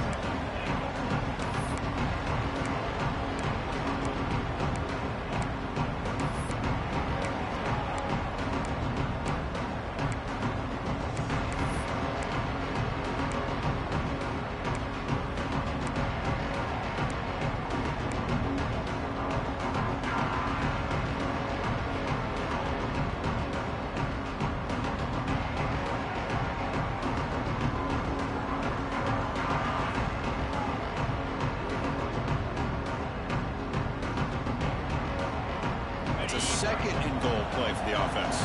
Speaker 1: a second and goal play for the offense.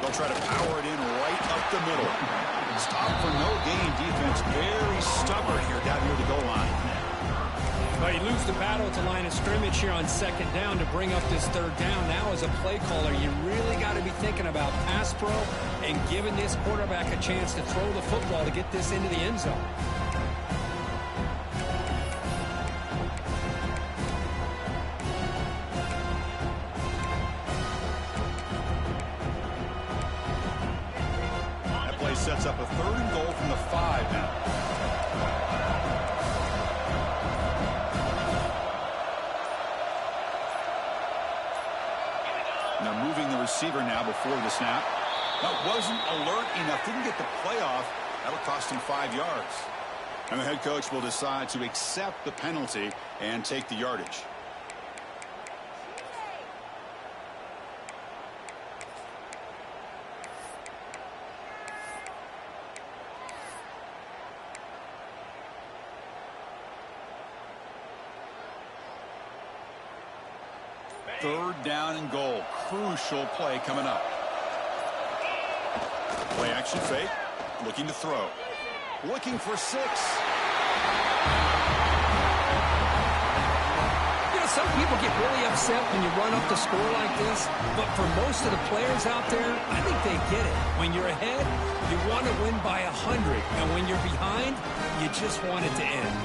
Speaker 1: They'll try to power it in right up the middle. Stop for no gain defense. Very stubborn here down near the goal line.
Speaker 2: Well, you lose the battle at the line of scrimmage here on second down to bring up this third down. Now, as a play caller, you really got to be thinking about pass pro and giving this quarterback a chance to throw the football to get this into the end zone.
Speaker 1: That play sets up a third and goal from the 5 now. Now moving the receiver now before the snap. That wasn't alert enough. Didn't get the play off. That'll cost him 5 yards. And the head coach will decide to accept the penalty and take the yardage. Third down and goal. Crucial play coming up. Play action fake. Looking to throw. Looking for 6.
Speaker 2: You know, some people get really upset when you run up the score like this, but for most of the players out there, I think they get it. When you're ahead, you want to win by 100, and when you're behind, you just want it to end.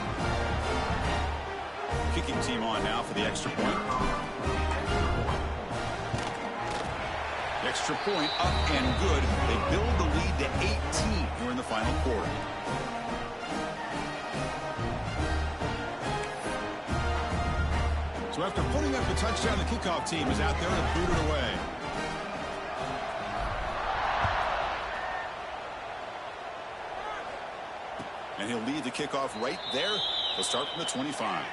Speaker 1: Kicking team on now for the extra point. Extra point up and good. They build the lead to 18 here in the final quarter. So after putting up the touchdown, the kickoff team is out there to boot it away. And he'll lead the kickoff right there. He'll start from the 25.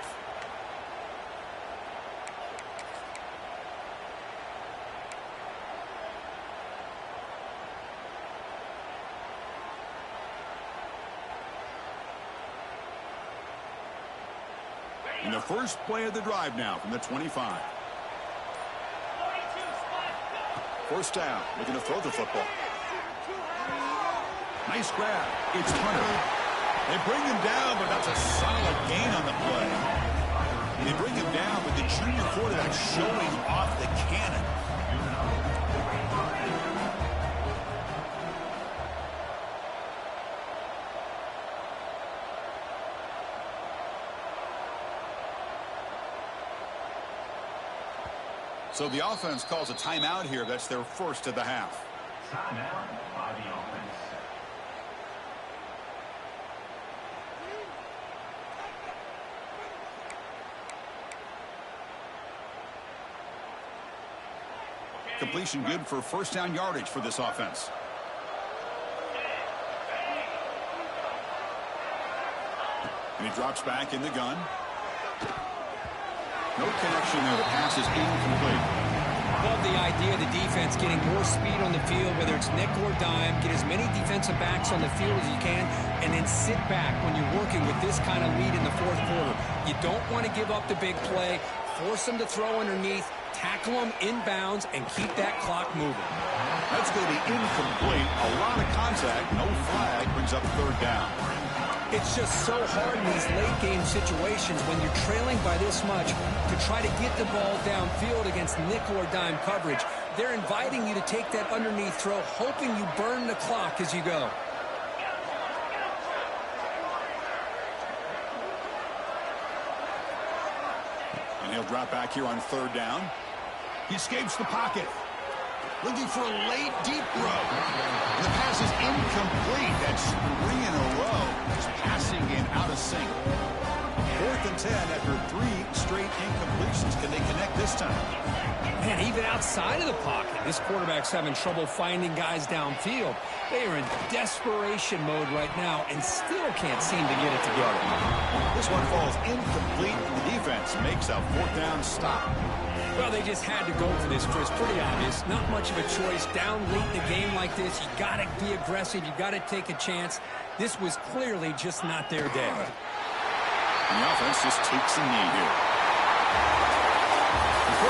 Speaker 1: In the first play of the drive now from the 25. First down, looking to throw the football. Nice grab. It's Hunter. They bring him down, but that's a solid gain on the play. They bring him down with the junior quarterback showing off the cannon. So the offense calls a timeout here. That's their first of the half.
Speaker 3: Timeout by the offense.
Speaker 1: Completion good for first down yardage for this offense. And he drops back in the gun. No connection there. The pass is incomplete.
Speaker 2: Love the idea of the defense getting more speed on the field, whether it's nickel or dime. Get as many defensive backs on the field as you can, and then sit back when you're working with this kind of lead in the fourth quarter. You don't want to give up the big play. Force them to throw underneath, tackle them inbounds, and keep that clock moving.
Speaker 1: That's going to be incomplete. A lot of contact. No flag brings up third down.
Speaker 2: It's just so hard in these late-game situations when you're trailing by this much to try to get the ball downfield against nickel or dime coverage. They're inviting you to take that underneath throw, hoping you burn the clock as you go.
Speaker 1: And he'll drop back here on third down. He escapes the pocket. Looking for a late, deep throw. And the pass is incomplete. That's 3 in a row. Just passing in out of sync. 4th and 10 after 3 straight incompletions. Can they connect this time?
Speaker 2: Man, even outside of the pocket, this quarterback's having trouble finding guys downfield. They are in desperation mode right now and still can't seem to get it together.
Speaker 1: This one falls incomplete, and the defense makes a 4th down stop.
Speaker 2: Well, they just had to go for this, Chris. Pretty obvious. Not much of a choice. Down late in the game like this, you got to be aggressive. You got to take a chance. This was clearly just not their day.
Speaker 1: And the offense just takes a knee here.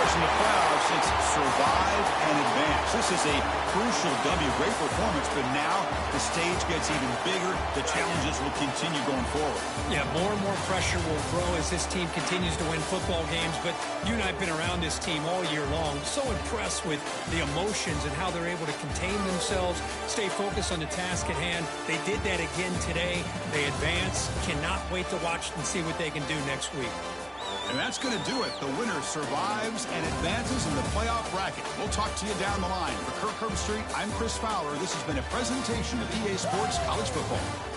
Speaker 1: stars in the playoffs, it's survive and advance. This is a crucial W. Great performance, but now the stage gets even bigger. The challenges will continue going forward.
Speaker 4: Yeah, more and more pressure will grow as this team continues to win football games, but you and I have been around this team all year long. So impressed with the emotions and how they're able to contain themselves, stay focused on the task at hand. They did that again today. They advance. Cannot wait to watch and see what they can do next week.
Speaker 1: And that's going to do it. The winner survives and advances in the playoff bracket. We'll talk to you down the line. For Kirk Herbstreit, I'm Chris Fowler. This has been a presentation of EA Sports College Football.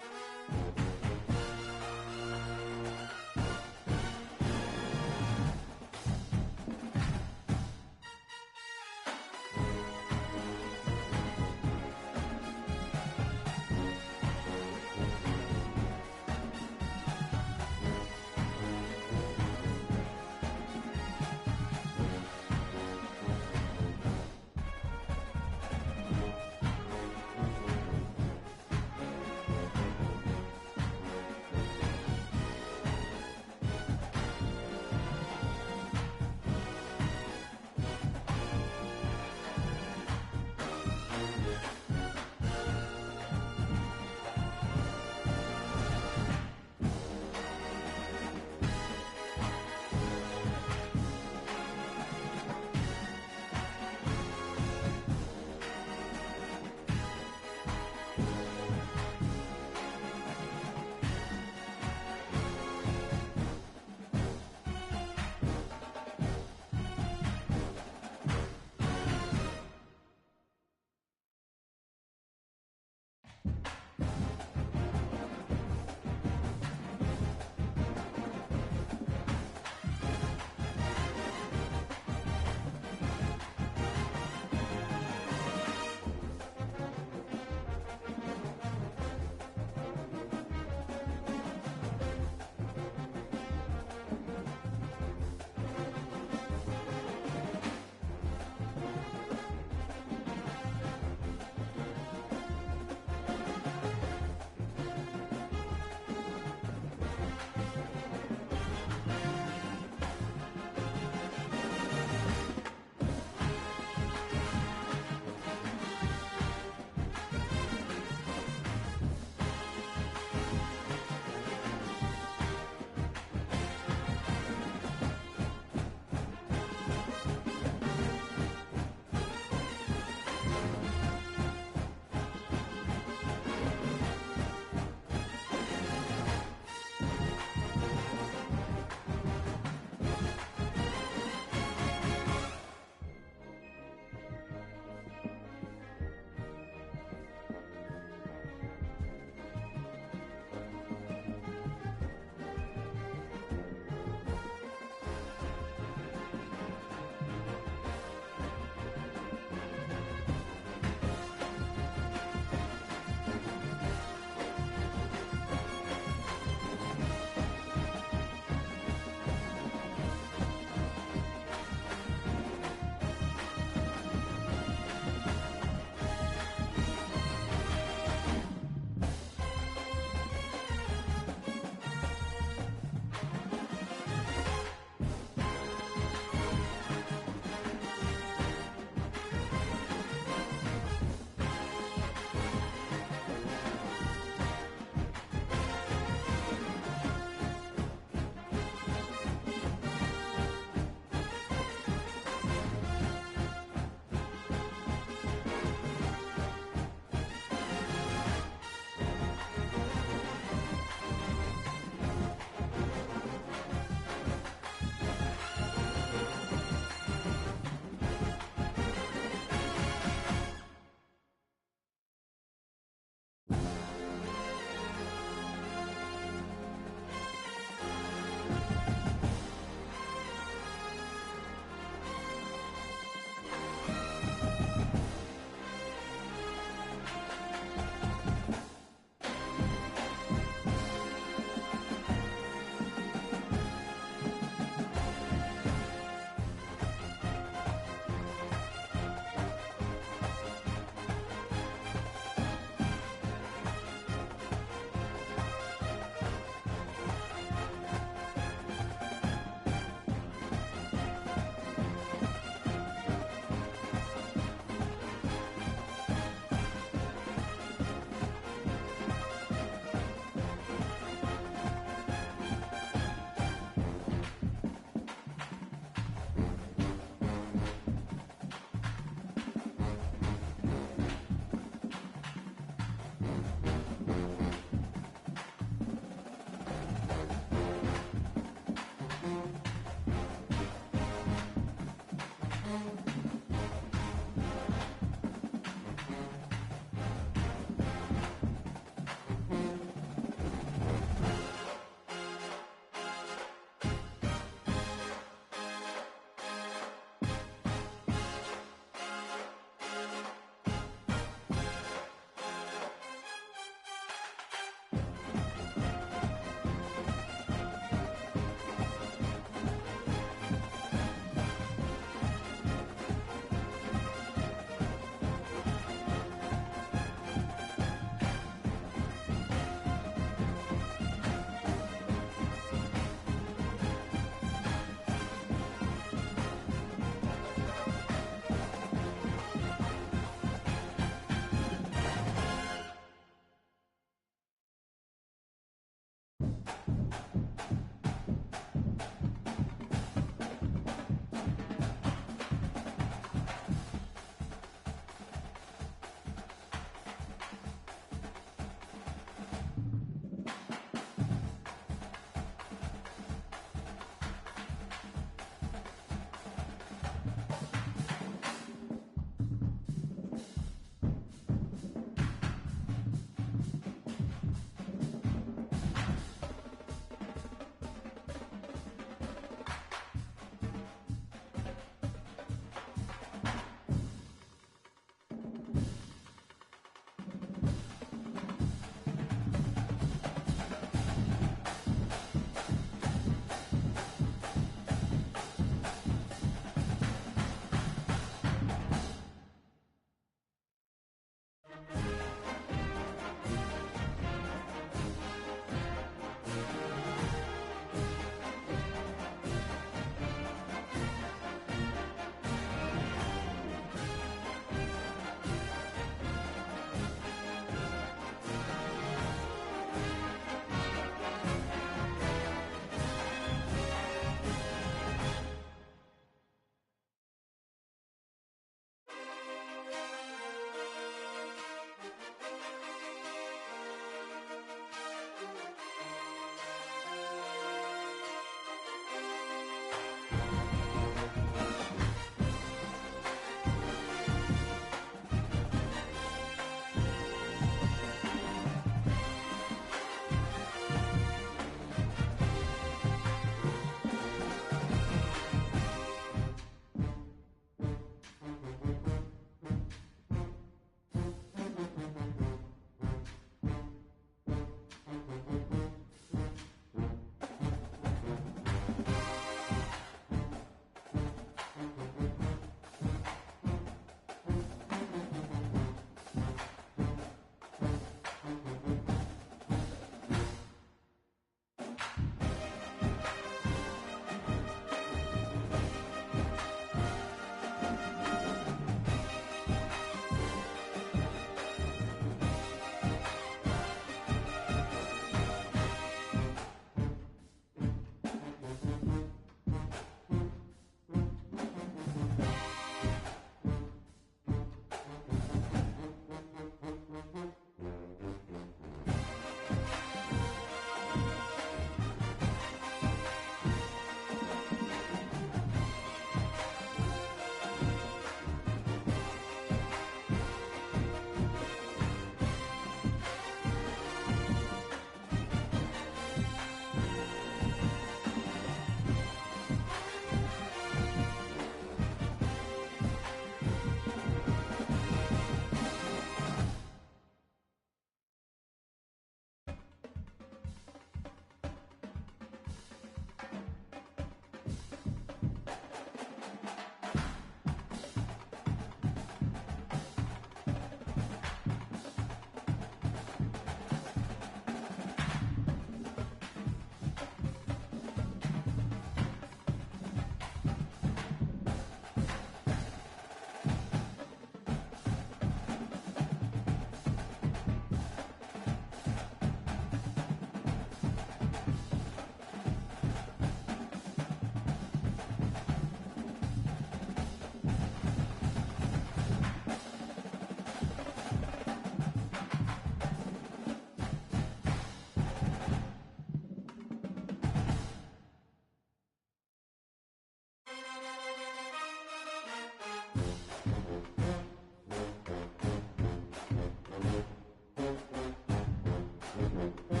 Speaker 5: Bye.